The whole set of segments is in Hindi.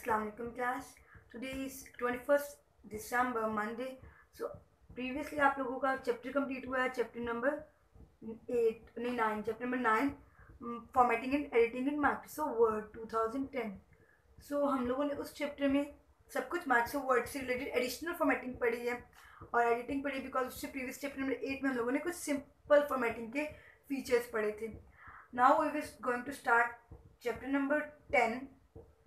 Assalamualaikum class. Today is 21st December Monday. So previously आप लोगों का चैप्टर कंप्लीट हुआ है, चैप्टर नंबर 8 नहीं 9, chapter number 9 formatting and editing in Microsoft word 2010. So हम लोगों ने उस चैप्टर में सब कुछ माइक्रोसॉफ्ट वर्ड से रिलेटेड एडिशनल फॉर्मेटिंग पढ़ी है और एडिटिंग पढ़ी, बिकॉज उससे प्रीवियस चैप्टर नंबर 8 में हम लोगों ने कुछ सिंपल फॉर्मेटिंग के फीचर्स पढ़े थे. Now we will going to start chapter number 10,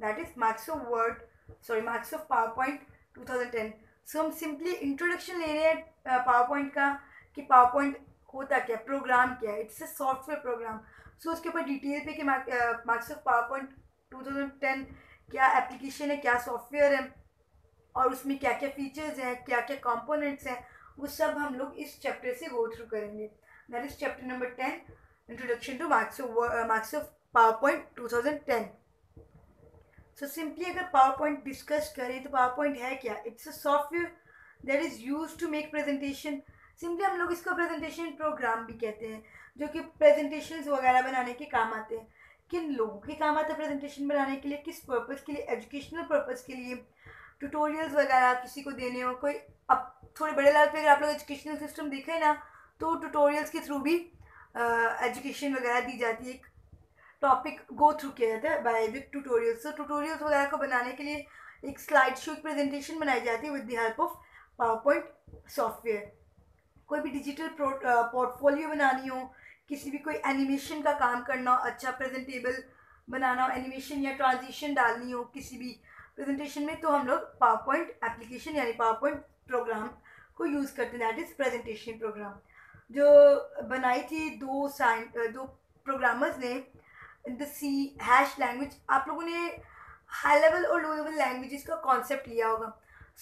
that is Microsoft PowerPoint 2010. So हम सिंपली इंट्रोडक्शन ले रहे हैं पावरपॉइंट का कि पावरपॉइंट होता क्या, प्रोग्राम क्या है. It's a software program. So उसके ऊपर डिटेल पे कि माइक्रोसॉफ्ट पावरपॉइंट 2010 क्या एप्लीकेशन है, क्या सॉफ्टवेयर है और उसमें क्या क्या फीचर्स हैं, क्या क्या कंपोनेंट्स हैं, वो सब हम लोग इस चैप्टर से गो थ्रू करेंगे. That is chapter number 10, introduction to Microsoft PowerPoint 2010. So simply अगर पावर पॉइंट डिस्कस करें तो पावर पॉइंट है क्या? It's a software that is use to make presentation. Simply हम लोग इसको प्रेजेंटेशन प्रोग्राम भी कहते हैं, जो कि प्रेजेंटेशन वगैरह बनाने के काम आते हैं. किन लोगों के काम आता है प्रेजेंटेशन बनाने के लिए, किस पर्पज़ के लिए? एजुकेशनल पर्पज़ के लिए, ट्यूटोरियल्स वगैरह किसी को देने हो. कोई अब थोड़े बड़े लेवल पे अगर आप लोग एजुकेशनल सिस्टम देखें ना, तो ट्यूटोरियल्स के थ्रू भी एजुकेशन वगैरह दी जाती है, टॉपिक गो थ्रू किया जाता है बाय द ट्यूटोरियल्स. तो ट्यूटोरियल्स वगैरह को बनाने के लिए एक स्लाइड शो, एक प्रेजेंटेशन बनाई जाती है with the help of PowerPoint software. कोई भी डिजिटल पोर्टफोलियो बनानी हो, किसी भी कोई एनिमेशन का काम करना हो, अच्छा प्रेजेंटेबल बनाना हो, एनिमेशन या ट्रांजिशन डालनी हो किसी भी प्रेजेंटेशन में, तो हम लोग पावरपॉइंट एप्लीकेशन यानी पावरपॉइंट प्रोग्राम को यूज़ करते हैं. दैट इज़ प्रेजेंटेशन प्रोग्राम, जो बनाई थी दो प्रोग्रामर्स ने in the C hash language. आप लोगों ने हाई लेवल और लो लेवल लैंग्वेजेस का कॉन्सेप्ट लिया होगा.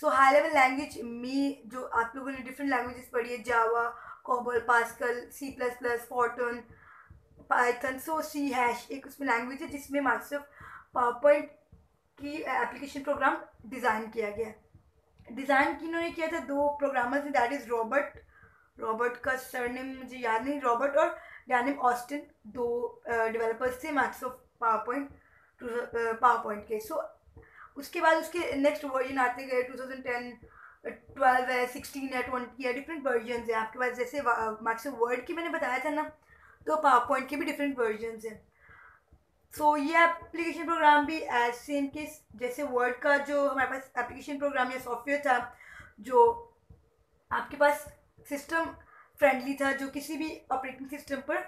सो हाई लेवल लैंग्वेज में जो आप लोगों ने डिफरेंट लैंग्वेजेस पढ़ी है, जावा, कोबोल, पास्कल, C++, फॉर्टन, पाइथन. सो सी हैश एक उसमें लैंग्वेज है जिसमें माइक्रोसॉफ्ट पावरपॉइंट की एप्लीकेशन प्रोग्राम डिज़ाइन किया गया. डिज़ाइन किन्होंने किया था? दो प्रोग्रामर्स ने, दैट इज़ रॉबर्ट का सरनेम मुझे याद नहीं, रॉबर्ट और डैनिम ऑस्टिन, दो डेवलपर्स थे माइक्रोसॉफ्ट पावरपॉइंट के. सो उसके बाद उसके नेक्स्ट वर्जन आते गए. 2010, 12 है, 16 है, 20 है, डिफरेंट वर्जन है आपके पास. जैसे माइक्रोसॉफ्ट वर्ड की मैंने बताया था ना, तो पावरपॉइंट के भी डिफरेंट वर्जन हैं. सो ये एप्लीकेशन प्रोग्राम भी एज सेम के जैसे वर्ड का जो हमारे पास एप्लीकेशन प्रोग्राम या सॉफ्टवेयर था, जो आपके पास सिस्टम फ्रेंडली था, जो किसी भी ऑपरेटिंग सिस्टम पर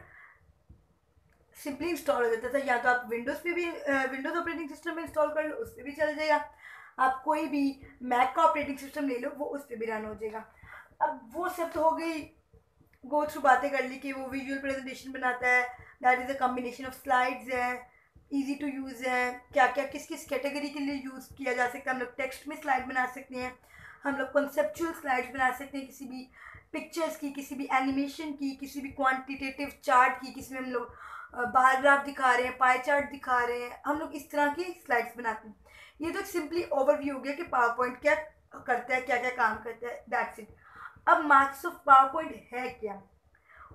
सिंपली इंस्टॉल हो जाता था. या तो आप विंडोज़ पे भी विंडोज़ ऑपरेटिंग सिस्टम में इंस्टॉल कर लो, उस पर भी चल जाएगा. आप कोई भी मैक का ऑपरेटिंग सिस्टम ले लो, वो उस पर भी रन हो जाएगा. अब वो सब तो हो गई, गो थ्रू बातें कर ली कि वो विजुअल प्रेजेंटेशन बनाता है. That is a combination of slides है, ईजी टू यूज़ है, क्या क्या किस किस कैटेगरी के लिए यूज़ किया जा सकता है. हम लोग टेक्स्ट में स्लाइड बना सकते हैं, हम लोग कॉन्सेप्चुअल स्लाइड्स बना सकते हैं, किसी भी पिक्चर्स की, किसी भी एनिमेशन की, किसी भी क्वांटिटेटिव चार्ट की, किसी में हम लोग बार ग्राफ दिखा रहे हैं, पाई चार्ट दिखा रहे हैं, हम लोग इस तरह की स्लाइड्स बनाते हैं. ये तो सिंपली ओवरव्यू हो गया कि पावरपॉइंट क्या करता है, क्या क्या काम करता है. That's it. अब माइक्रोसॉफ्ट पावरपॉइंट है क्या?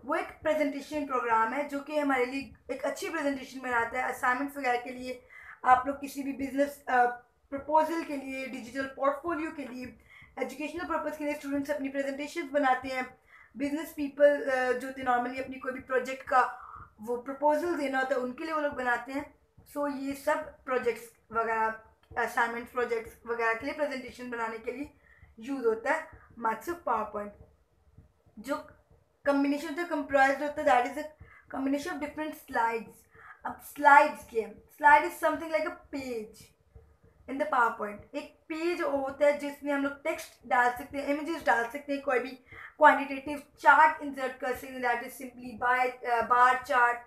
वो एक प्रेजेंटेशन प्रोग्राम है जो कि हमारे लिए एक अच्छी प्रेजेंटेशन बनाता है. असाइनमेंट्स वगैरह के लिए, आप लोग किसी भी बिजनेस प्रपोजल के लिए, डिजिटल पोर्टफोलियो के लिए, एजुकेशनल पर्पज़ के लिए स्टूडेंट्स अपनी प्रेजेंटेशन बनाते हैं. बिजनेस पीपल जो थे नॉर्मली अपनी कोई भी प्रोजेक्ट का वो प्रपोजल देना होता है, उनके लिए वो लोग बनाते हैं. सो ये सब प्रोजेक्ट्स वगैरह, असाइनमेंट प्रोजेक्ट्स वगैरह के लिए प्रेजेंटेशन बनाने के लिए यूज़ होता है माइक्रोसॉफ्ट पावरपॉइंट. जो कम्बिनेशन होता है, कंप्राइज होता है, that is a combination of different slides. अब स्लाइड्स के, slide is something like a page in the power point. एक पेज होता है जिसमें हम लोग टेक्स्ट डाल सकते हैं, इमेजेस डाल सकते हैं, कोई भी क्वांटिटेटिव चार्ट इंसर्ट कर सकते हैं. That is simply bar chart,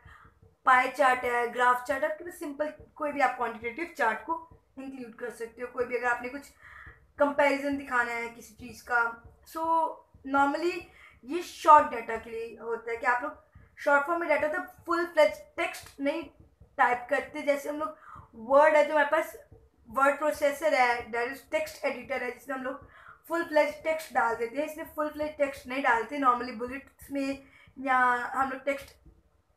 pie chart है, ग्राफ चार्ट. आपके पास सिंपल कोई भी आप क्वांटिटेटिव चार्ट को इंक्लूड कर सकते हो. कोई भी अगर आपने कुछ कंपैरिजन दिखाना है किसी चीज़ का. सो नॉर्मली ये शॉर्ट डाटा के लिए होता है कि आप लोग शॉर्ट फॉर्म में डाटा होता है, फुल फ्लेज टेक्स्ट नहीं टाइप करते. जैसे हम लोग वर्ड है, जो हमारे पास वर्ड प्रोसेसर है, दैट इज टेक्स्ट एडिटर है, जिसमें हम लोग फुल फ्लेज टेक्स्ट डाल देते हैं. इसमें फुल फ्लेज टेक्स्ट नहीं डालते नॉर्मली बुलेट्स में, या हम लोग टेक्स्ट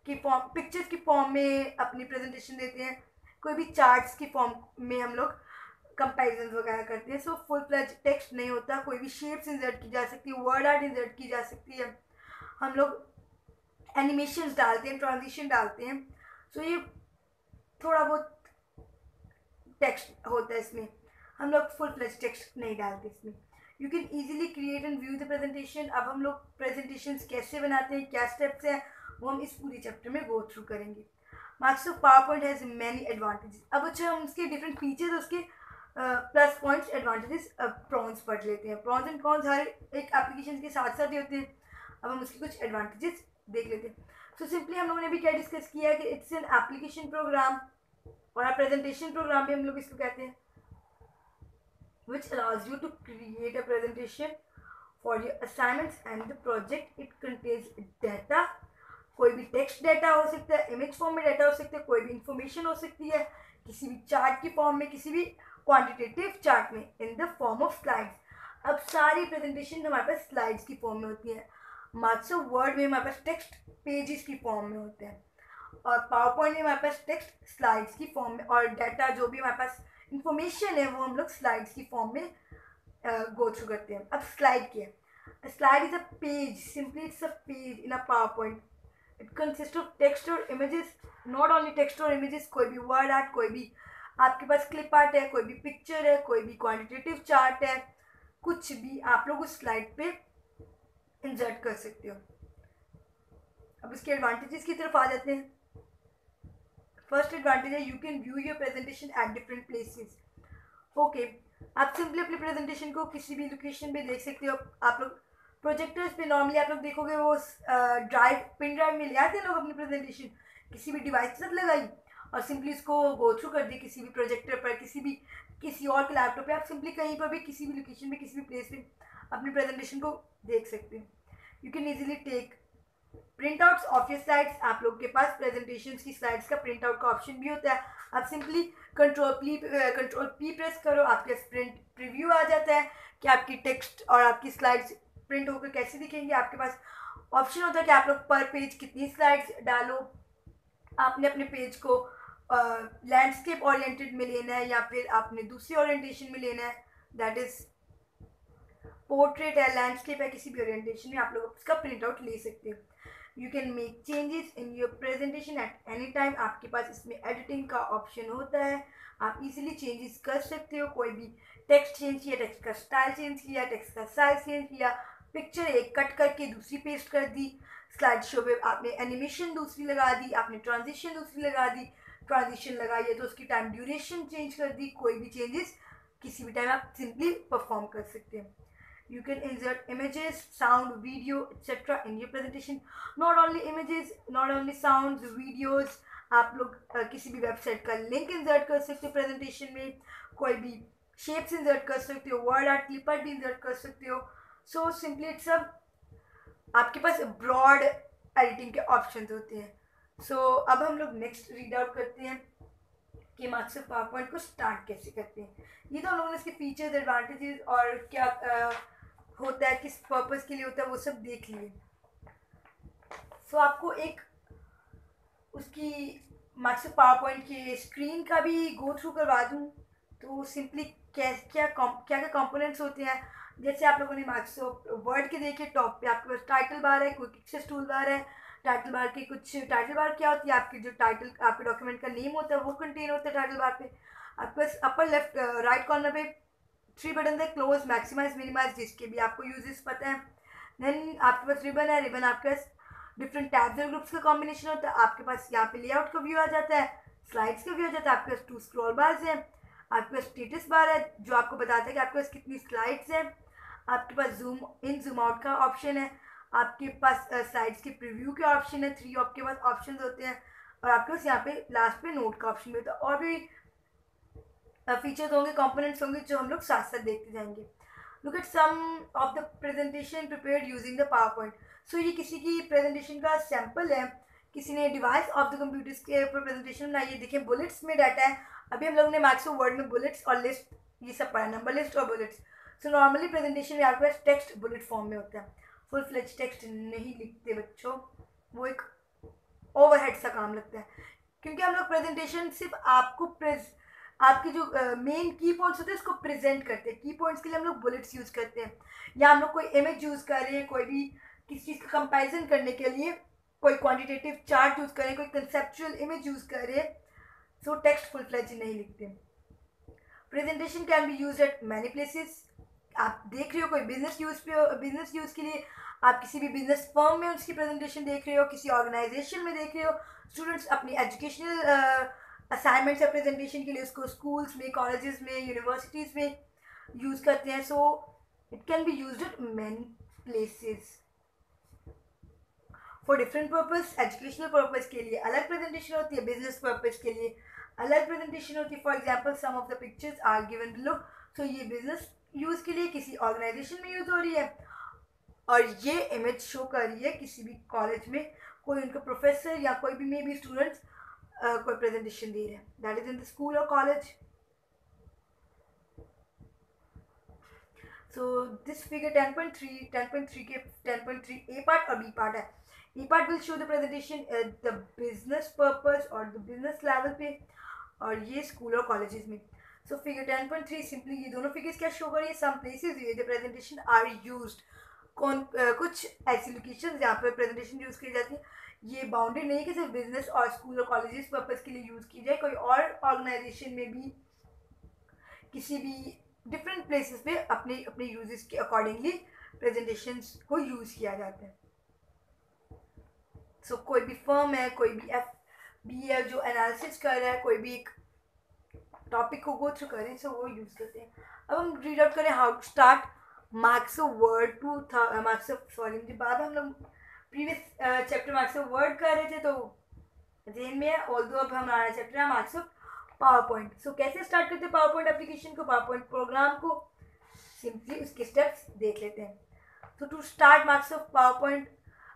की फॉर्म, पिक्चर्स की फॉर्म में अपनी प्रेजेंटेशन देते हैं. कोई भी चार्ट्स की फॉर्म में हम लोग कंपैरिजन वगैरह करते हैं। सो फुल फ्लेज टेक्स्ट नहीं होता, कोई भी शेप्स इंसर्ट की जा सकती है, वर्ड आर्ट इंसर्ट की जा सकती है, हम लोग एनिमेशंस डालते हैं, ट्रांजिशन डालते हैं। सो ये थोड़ा बहुत टेक्स्ट होता है इसमें, हम लोग फुल फ्लेज टेक्स्ट नहीं डालते इसमें। You can easily create and view the presentation. अब हम लोग प्रेजेंटेशन कैसे बनाते हैं, क्या स्टेप्स हैं, वो हम इस पूरी चैप्टर में गो थ्रू करेंगे। Microsoft power point has many advantages. अब अच्छा हम उसके डिफरेंट फीचर्स, उसके प्लस पॉइंट्स, एडवांटेजेस, प्रॉन्स पढ़ लेते हैं। प्रॉन्स एंड कॉन्स हर एक एप्लीकेशन के साथ साथ ही होते हैं। अब हम उसके कुछ एडवांटेजेस देख लेते हैं। सो सिंपली हम लोगों ने भी क्या डिस्कस किया कि इट्स एन एप्लीकेशन प्रोग्राम, और प्रेजेंटेशन प्रोग्राम भी हम लोग इसको कहते हैं, which allows you to create a presentation for your assignments and the project. It contains data, कोई भी टेक्स्ट डाटा हो सकता है, इमेज फॉर्म में डाटा हो सकता है, कोई भी इंफॉर्मेशन हो सकती है किसी भी चार्ट की फॉर्म में, किसी भी क्वांटिटेटिव चार्ट में, in the form of slides. अब सारी प्रेजेंटेशन हमारे पास स्लाइड्स की फॉर्म में होती है। माइक्रोसॉफ्ट वर्ड में हमारे पास टेक्स्ट पेजेस की फॉर्म में होते हैं, और पावर पॉइंट में हमारे पास टेक्स्ट स्लाइड्स की फॉर्म में, और डाटा जो भी हमारे पास इंफॉर्मेशन है वो हम लोग स्लाइड्स की फॉर्म में गो थ्रू करते हैं। अब स्लाइड क्या है? Slide is a page, simply it's a page in a power point. It consist of text और इमेजेस, नॉट ओनली टेक्स्ट और इमेजेस, कोई भी वर्ड आर्ट, कोई भी आपके पास क्लिप आर्ट है, कोई भी पिक्चर है, कोई भी क्वांटिटेटिव चार्ट है, कुछ भी आप लोग उस स्लाइड पे इंसर्ट कर सकते हो। अब इसके एडवांटेजेस की तरफ आ जाते हैं। फर्स्ट एडवांटेज है you can view your presentation at different places. Okay, आप सिंपली अपनी प्रेजेंटेशन को किसी भी लोकेशन पे देख सकते हो। आप लोग प्रोजेक्टर्स पे नॉर्मली आप लोग देखोगे वो पिन ड्राइव में ले आते हैं लोग अपनी प्रेजेंटेशन, किसी भी डिवाइस के साथ लगाई और सिंपली इसको गो थ्रू कर दी किसी भी प्रोजेक्टर पर, किसी और के लैपटॉप पे। आप सिंपली कहीं पर भी किसी भी लोकेशन में किसी भी प्लेस पे अपनी प्रेजेंटेशन को देख सकते हैं। You can easily take print outs of your slides. आप लोग के पास प्रेजेंटेशन की स्लाइड्स का प्रिंट आउट का ऑप्शन भी होता है। आप सिंपली कंट्रोल पी प्रेस करो, आपके प्रिंट प्रीव्यू आ जाता है कि आपकी टेक्स्ट और आपकी स्लाइड्स प्रिंट होकर कैसे दिखेंगे। आपके पास ऑप्शन होता है कि आप लोग पर पेज कितनी स्लाइड्स डालो। आपने अपने पेज को लैंडस्केप ओरिएंटेड में लेना है या फिर आपने दूसरी ओरिएंटेशन में लेना है, दैट इज पोर्ट्रेट है, लैंडस्केप है, किसी भी ओरिएंटेशन में आप लोग उसका प्रिंट आउट ले सकते हो। You can make changes in your presentation at any time. आपके पास इसमें एडिटिंग का ऑप्शन होता है, आप इजीली चेंजेस कर सकते हो। कोई भी टेक्स्ट चेंज किया, टेक्स्ट का स्टाइल चेंज किया, टेक्स्ट का साइज चेंज किया, पिक्चर एक कट करके दूसरी पेस्ट कर दी, स्लाइड शो पे आपने एनिमेशन दूसरी लगा दी, आपने ट्रांजिशन दूसरी लगा दी, ट्रांजिशन लगाई है तो उसकी टाइम ड्यूरेशन चेंज कर दी। कोई भी चेंजेस किसी भी टाइम आप सिंपली परफॉर्म कर सकते हैं। You can insert images, sound, video, etc. in your presentation. Not only images, not only sounds, videos, आप लोग किसी भी वेबसाइट का लिंक इंसर्ट कर सकते हो प्रेजेंटेशन में, कोई भी शेप्स इंसर्ट कर सकते हो, वर्ड आर्ट, क्लिप आर्ट भी इंसर्ट कर सकते हो। सो सिंपली इट्स आपके पास ब्रॉड एडिटिंग के ऑप्शंस होते हैं। सो अब हम लोग नेक्स्ट रीड आउट करते हैं कि माइक्रोसॉफ्ट पावर पॉइंट को स्टार्ट कैसे करते हैं। ये तो हम लोगों ने इसके फीचर्स, एडवांटेजेस और क्या होता है, किस पर्पस के लिए होता है, वो सब देख लिए। सो आपको एक उसकी माइक्रोसॉफ्ट पावर पॉइंट के स्क्रीन का भी गो थ्रू करवा दूँ तो सिंपली क्या क्या कंपोनेंट्स होते हैं। जैसे आप लोगों ने माइक्रोसॉफ्ट वर्ड के देखे, टॉप पे आपके पास टाइटल बार है, क्विक एक्सेस टूल बार है। टाइटल बार के कुछ, टाइटल बार क्या होती है, आपकी जो टाइटल आपके डॉक्यूमेंट का नेम होता है वो कंटेन होता है टाइटल बार पे। आपके पास अपर लेफ्ट राइट कॉर्नर पे 3 बटन है, क्लोज, मैक्सिमाइज, मिनिमाइज, जिसके भी आपको यूजेस पता है। देन आपके पास रिबन है, रिबन आपके पास डिफरेंट टैब्स और ग्रुप्स का कॉम्बिनेशन होता है। आपके पास यहाँ पे लेआउट का व्यू आ जाता है, स्लाइड्स का व्यू आ जाता है। आपके पास 2 स्क्रॉल बार्स हैं, आपके पास स्टेटस बार है जो आपको बताता है कि आपके पास कितनी स्लाइड्स हैं। आपके पास जूम इन जूम आउट का ऑप्शन है, आपके पास स्लाइड्स के प्रीव्यू के ऑप्शन है, 3 आपके पास ऑप्शन होते हैं, और आपके पास यहाँ पे लास्ट पे नोट का ऑप्शन भी होता है। और भी फीचर्स होंगे, कंपोनेंट्स होंगे जो हम लोग साथ साथ देखते जाएंगे। Look at some of the presentation prepared using the PowerPoint. So ये किसी की प्रेजेंटेशन का सैम्पल है, किसी ने डिवाइस ऑफ द कंप्यूटर्स के ऊपर प्रेजेंटेशन बनाई है। देखिए बुलेट्स में डाटा है, अभी हम लोगों ने माइक्रोसॉफ्ट वर्ड में बुलेट्स और लिस्ट ये सब पढ़ा, नंबर लिस्ट और बुलेट्स। सो नॉर्मली प्रेजेंटेशन में आपके पास टेक्स्ट बुलेट फॉर्म में होता है, फुल फ्लेज टेक्स्ट नहीं लिखते बच्चों, वो एक ओवरहेड सा काम लगता है। क्योंकि हम लोग प्रेजेंटेशन सिर्फ आपको आपके जो मेन की पॉइंट्स होते हैं उसको प्रेजेंट करते हैं। की पॉइंट्स के लिए हम लोग बुलेट्स यूज़ करते हैं, या हम लोग कोई इमेज यूज़ कर रहे हैं, कोई भी किसी चीज़ का कंपैरिजन करने के लिए कोई क्वांटिटेटिव चार्ट यूज़ कर रहे हैं, कोई कंसेप्चुअल इमेज यूज़ कर रहे हैं, सो टेक्स्ट फुल फ्लेज नहीं लिखते। Presentation can be use eight many places. आप देख रहे हो कोई बिजनेस यूज़ के लिए आप किसी भी बिजनेस फर्म में उसकी प्रेजेंटेशन देख रहे हो, किसी ऑर्गेनाइजेशन में देख रहे हो, स्टूडेंट्स अपनी एजुकेशनल असाइनमेंट्स या प्रेजेंटेशन के लिए उसको स्कूल्स में, कॉलेजेस में, यूनिवर्सिटीज़ में यूज़ करते हैं। So it can be use eight many places for different purpose. Educational purpose के लिए अलग प्रेजेंटेशन होती है, बिजनेस पर्पज के लिए अलग प्रेजेंटेशन होती है। For example some of the pictures are given below. So ये बिजनेस यूज़ के लिए किसी ऑर्गेनाइजेशन में यूज़ हो रही है, और ये इमेज शो कर रही है किसी भी कॉलेज में कोई उनका प्रोफेसर या कोई भी मे बी स्टूडेंट्स कोई प्रेजेंटेशन दे रहे हैं, that is in the school और कॉलेज। सो दिस फिगर 10.3 के 10.3 ए पार्ट और बी पार्ट है। A part will show the presentation at the business purpose और द बिजनेस लेवल पे, और ये स्कूल और कॉलेजेस में। सो फिगर 10.3 सिंपली ये दोनों फिगर्स क्या शो कर रही है, some places where the presentation are used. कुछ ऐसी लोकेशन जहाँ पर प्रेजेंटेशन यूज़ की जाती है, ये बाउंडेड नहीं कि सिर्फ बिजनेस और स्कूल और कॉलेजेस पर्पज़ के लिए यूज़ की जाए, कोई और ऑर्गेनाइजेशन में भी किसी भी डिफरेंट प्लेसेस पे अपने अपने यूजेस के अकॉर्डिंगली प्रेजेंटेशंस को यूज़ किया जाता है। सो कोई भी फर्म है, कोई भी FB है जो एनालिसिस कर रहा है, कोई भी एक टॉपिक को गो थ्रू करें, सो वो यूज़ करते हैं। अब हम रीड आउट करें how to start Microsoft Word मुझे बाद हम लोग previous chapter Microsoft Word कर रहे थे तो जेन में है, ऑल्दो अब हमारा चैप्टर है Microsoft PowerPoint. So कैसे स्टार्ट करते हैं पावर पॉइंट एप्लीकेशन को, पावर पॉइंट प्रोग्राम को, सिंपली उसके स्टेप्स देख लेते हैं। तो to start Microsoft PowerPoint,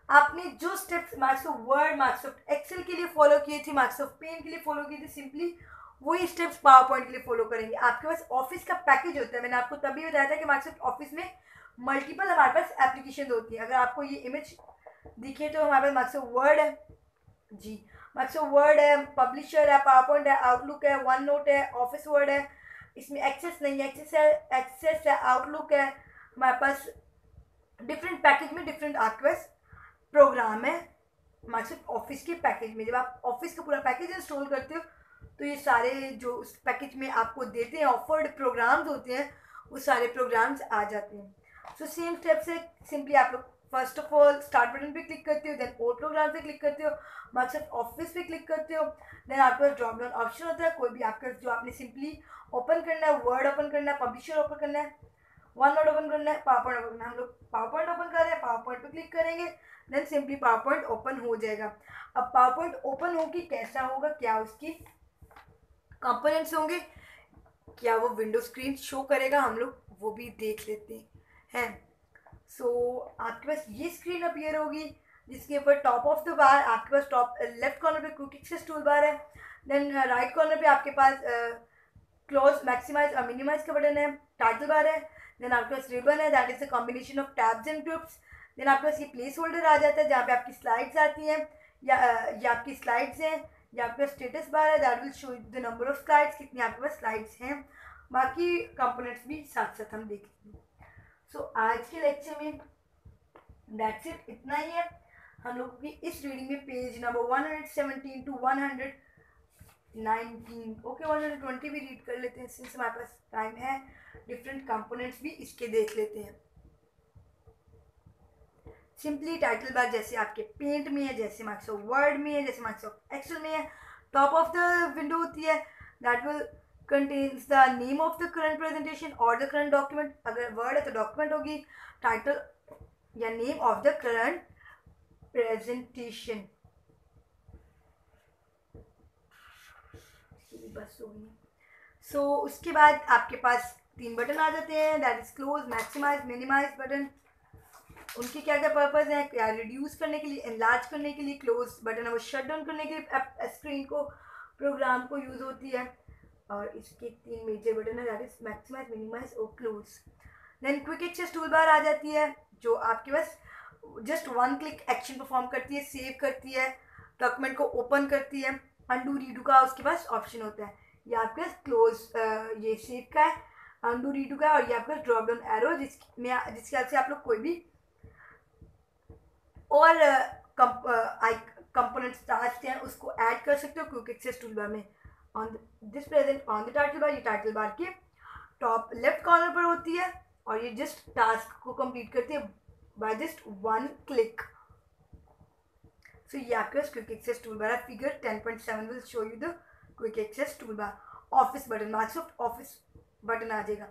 आपने जो steps Microsoft Word, Microsoft Excel के लिए फॉलो किए थे, मार्क्स ऑफ पेन के लिए फॉलो किए थे, सिंपली वही स्टेप्स पावर पॉइंट के लिए फॉलो करेंगे। आपके पास ऑफिस का पैकेज होता है, मैंने आपको तभी बताया था कि मार्क्सऑफ्ट ऑफिस में मल्टीपल हमारे पास एप्लीकेशन होती है। अगर आपको ये इमेज दिखे तो हमारे पास मार्क्सऑफ्ट वर्ड है जी, मार्क्सऑफ्ट वर्ड है, पब्लिशर है, पावर पॉइंट है, आउटलुक है, वन नोट है, ऑफिस वर्ड है, इसमें एक्सेस नहीं है, एक्सेस है, आउटलुक है, हमारे पास डिफरेंट पैकेज में डिफरेंट आपके पास प्रोग्राम है मार्क्सऑफ्ट ऑफिस के पैकेज में। जब आप ऑफिस का पूरा पैकेज इंस्टॉल करते हो तो ये सारे जो उस पैकेज में आपको देते हैं ऑफर्ड प्रोग्राम्स होते हैं, वो सारे प्रोग्राम्स आ जाते हैं। सो सेम स्टेप से सिंपली आप लोग first of all start button पे क्लिक करते हो, देन ऑल प्रोग्राम पे क्लिक करते हो, मार्क्सऑफ्ट ऑफिस पे क्लिक करते हो, देन आपके पास ड्रॉप डाउन ऑप्शन होता है, कोई भी आपका जो आपने सिंपली ओपन करना है, वर्ड ओपन करना है, पब्लिशर ओपन करना है, वन नोट ओपन करना है, पावर पॉइंट ओपन करना है। हम लोग पावर पॉइंट ओपन कर रहे हैं, पावर पॉइंट पे क्लिक करेंगे, then simply PowerPoint open हो जाएगा। अब पावर पॉइंट ओपन होगी कैसा होगा, क्या उसकी कंपोनेंट्स होंगे, क्या वो विंडो स्क्रीन शो करेगा, हम लोग वो भी देख लेते हैं। सो आपके पास ये स्क्रीन अपीयर होगी जिसके ऊपर टॉप ऑफ द बार आपके पास टॉप लेफ्ट कॉर्नर पे क्विक एक्सेस टूल बार है, देन राइट कॉर्नर पे आपके पास क्लोज, मैक्सिमाइज और मिनिमाइज का बटन है, टाइटल बार है, देन आपके पास रिबन है, that is a combination of tabs and groups, then आपके पास ये प्लेस होल्डर आ जाता है जहाँ पे आपकी स्लाइड्स आती हैं, या आपकी स्लाइड्स हैं, या आपका स्टेटस बार है, that will show the number of slides, कितनी आपके पास स्लाइड्स हैं, बाकी कंपोनेंट्स भी साथ साथ हम देख लेंगे। सो आज के लेक्चर में दैट्स इट, इतना ही है। हम लोग की इस रीडिंग में पेज नंबर 117 टू 119, ओके 120 भी रीड कर लेते हैं सिंस हमारे पास टाइम है, डिफरेंट कंपोनेंट्स भी इसके देख लेते हैं। सिंपली टाइटल बार जैसे आपके पेंट में है, जैसे माइक्रोसॉफ्ट वर्ड में है, जैसे माइक्रोसॉफ्ट एक्सेल में है, टॉप ऑफ द विंडो होती है, that will contains the name of the current presentation और द करंट डॉक्यूमेंट, अगर वर्ड है तो डॉक्यूमेंट होगी, टाइटल या name of the current presentation, बस हो गई। सो उसके बाद आपके पास 3 बटन आ जाते हैं, that is close, maximise, minimize button. उनके क्या क्या पर्पज़ हैं, क्या रिड्यूस करने के लिए, एनलार्ज करने के लिए, क्लोज बटन है वो शट डाउन करने के लिए स्क्रीन को, प्रोग्राम को यूज़ होती है, और इसके 3 मेजर बटन है, दैट इज मैक्सिमाइज, मिनिमाइज और close. Then quick access tool bar आ जाती है जो आपके पास जस्ट 1 क्लिक एक्शन परफॉर्म करती है, सेव करती है, डॉक्यूमेंट को ओपन करती है, अंडू रीडू का उसके पास ऑप्शन होता है। ये आपके क्लोज ये सेव का है, अनडू रीडू का है, और ये आपका ड्रॉप डाउन एरो जिसके हेल्प से आप लोग कोई भी और कंपोनेंट्स टास्क हैं उसको ऐड कर सकते हो क्विक एक्सेस टूल बार में। On this present on the title bar, ये टाइटल बार के टॉप लेफ्ट कॉर्नर पर होती है और ये जस्ट टास्क को कंप्लीट करती है by just one click. So ये आपके पास क्विक एक्सेस टूल बार है। Figure 10.7 will show you the quick access tool bar. Office button, Microsoft office button आ जाएगा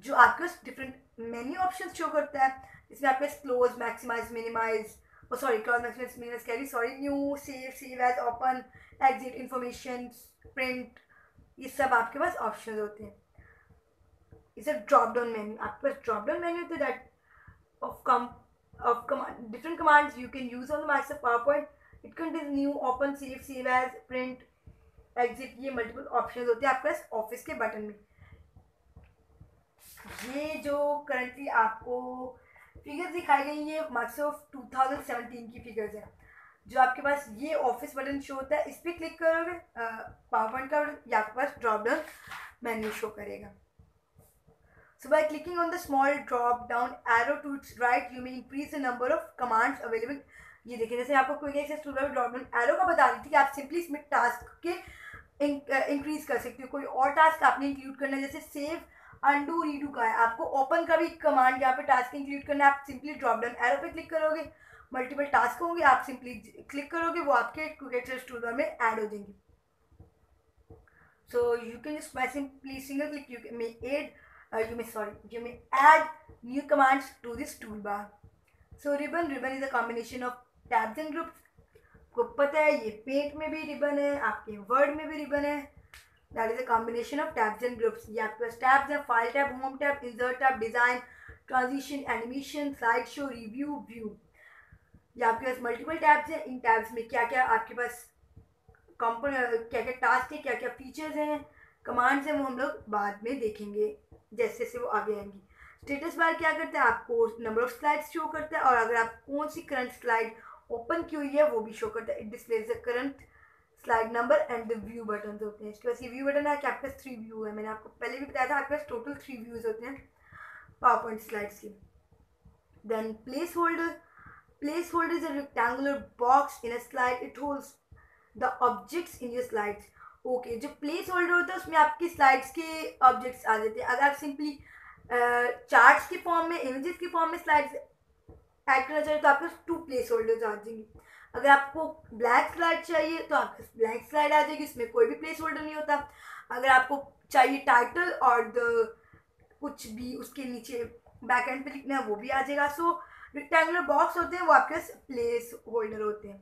जो आपके पास डिफरेंट मेन्यू ऑप्शन शो करता है, इसमें आपके पास close, maximise, minimise, close, maximise, minimise, carry, new, save as, open, exit, information, print, ये सब आपके पास ऑप्शन होते हैं। इसे ड्रॉप डाउन मेन्यू, आपके पास ड्रॉप डाउन मेन्यू तो that of different commands you can use on the Microsoft PowerPoint. It contains new, open, save as, print, exit, ये मल्टीपल ऑप्शन होते हैं आपके पास ऑफिस के बटन में। ये जो करंटली आपको फिगर्स दिखाई गई ये माइक्रोसॉफ्ट 2017 की फिगर्स है। जो आपके पास ये ऑफिस बटन शो होता है, इस पर क्लिक करोगे पावरपॉइंट का बटन, ये आपके पास ड्रॉप डाउन मेन्यू शो करेगा। So by clicking on the small drop down arrow to its right, you may increase the number of commands available. ये देखिए जैसे आपको quick access tool bar drop down arrow का बता रही थी कि आप सिंपली इसमें टास्क के इंक्रीज कर सकते हो। कोई और टास्क आपने इंक्लूड करना है, जैसे सेव, अनडू, रीडू का है, आपको ओपन का भी कमांड यहाँ पे टास्क इंक्लूड करना है। आप सिंपली ड्रॉप डाउन एरो पे क्लिक करोगे, मल्टीपल टास्क होंगे, आप सिंपली क्लिक करोगे, वो आपके क्विक एक्सेस टूल बार में ऐड हो जाएंगे। So you can just by simply single click you may add you may add new commands to this toolbar. So ribbon is a combination of tabs and groups. को पता है ये पेंट में भी रिबन है, आपके वर्ड में भी रिबन है। That is a combination of tabs and groups. ये आपके पास टैब्स हैं, file tab, home tab, insert tab, design, transition, animation, slide show, review, view. ये आपके पास मल्टीपल टैब्स हैं। इन टैब्स में क्या क्या आपके पास क्या क्या टास्क है, क्या क्या फीचर्स हैं, कमांड्स हैं, वो हम लोग बाद में देखेंगे जैसे जैसे वो आगे आएंगी। स्टेटस बार क्या करता है, आपको नंबर ऑफ स्लाइड्स शो करता है और अगर आप कौन सी करंट स्लाइड ओपन की हुई है वो भी शो करता है। It displays the current slide number and the view button होते हैं। इसके पास ये व्यू बटन है कि आपके पास 3 व्यू है। मैंने आपको पहले भी बताया था आपके पास टोटल 3 व्यूज होते हैं पावरपॉइंट स्लाइड्स की। Then place holder is a rectangular box in a slide, it holds the objects in your slides. Okay, जो प्लेस होल्डर होता है उसमें आपकी स्लाइड्स के ऑब्जेक्ट्स आ जाते हैं। अगर आप सिंपली चार्ट्स के फॉर्म में, इमेजेस के फॉर्म में स्लाइड्स ऐड करना चाहिए तो आपके 2 प्लेस होल्डर्स आ जाएंगे। अगर आपको ब्लैक स्लाइड चाहिए तो आपके ब्लैक स्लाइड आ जाएगी, इसमें कोई भी प्लेस होल्डर नहीं होता। अगर आपको चाहिए टाइटल और द कुछ भी उसके नीचे बैक एंड पे लिखना है वो भी आ जाएगा। सो रेक्टेंगुलर बॉक्स होते हैं वो आपके प्लेस होल्डर होते हैं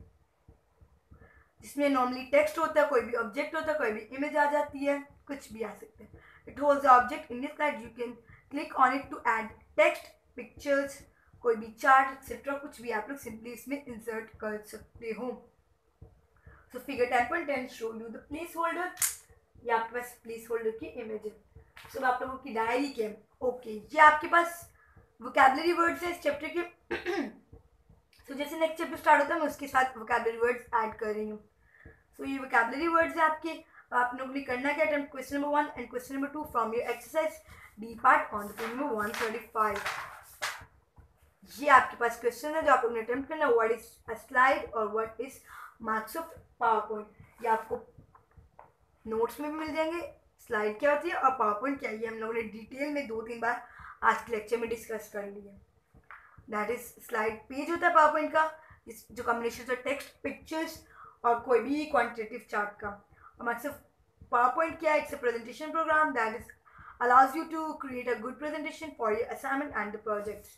जिसमें नॉर्मली टेक्स्ट होता है, कोई भी ऑब्जेक्ट होता है, कोई भी इमेज आ जाती है, कुछ भी आ सकते हैं। It holds the object in this slide, you can click on it to add text, pictures, कोई भी चार्ट एक्सेट्रा, कुछ भी आप लोग सिंपली इसमें इंसर्ट कर सकते हो। So figure 10.10 show you the place holder. ये आपके पास प्लेस होल्डर की इमेज है। सब आप लोगों की डायरी के ओके, ये आपके पास वोकैबुलरी वर्ड्स है इस चैप्टर के। सो जैसे नेक्स्ट चैप्टर स्टार्ट होता है मैं उसके साथ वोकैबुलरी वर्ड्स ऐड कर रही हूँ। सो ये वोकैबुलरी वर्ड्स है आपके। आप लोगों ने करना क्या, attempt question number 1 and question number 2 from your exercise D part on page number 135। ये आपके पास क्वेश्चन है जो आप लोगों ने अटेम्प्ट करना है। व्हाट इज अ स्लाइड और व्हाट इज माइक्रोसॉफ्ट पावरपॉइंट। ये आपको नोट्स में भी मिल जाएंगे, स्लाइड क्या होती है और पावरपॉइंट क्या है, ये हम लोगों ने डिटेल में 2-3 बार आज के लेक्चर में डिस्कस कर लिया। दैट इज स्लाइड पेज होता है पावरपॉइंट का, जो कॉम्बिनेशन है टेक्स्ट, पिक्चर्स और कोई भी क्वांटिटेटिव चार्ट का। और माइक्रोसॉफ्ट पावरपॉइंट क्या है, it's a presentation programme that is allows you to create a good presentation for your assignment and the projects.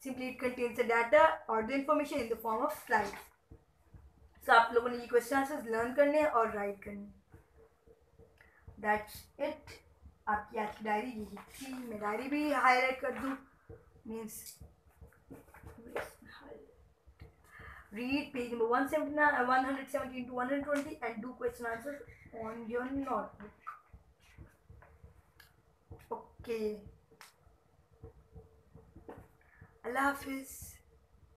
Simply it contains the data or the information in the form of slides. So आप लोगों ने ये क्वेश्चन आंसर्स लर्न करने हैं और राइट करने। That's it. आपकी आज की डायरी यही थी। मैं डायरी भी हाईलाइट कर दूँ, means read page number 117 to 120 and do question answers on your notebook. Okay. Allah Hafiz.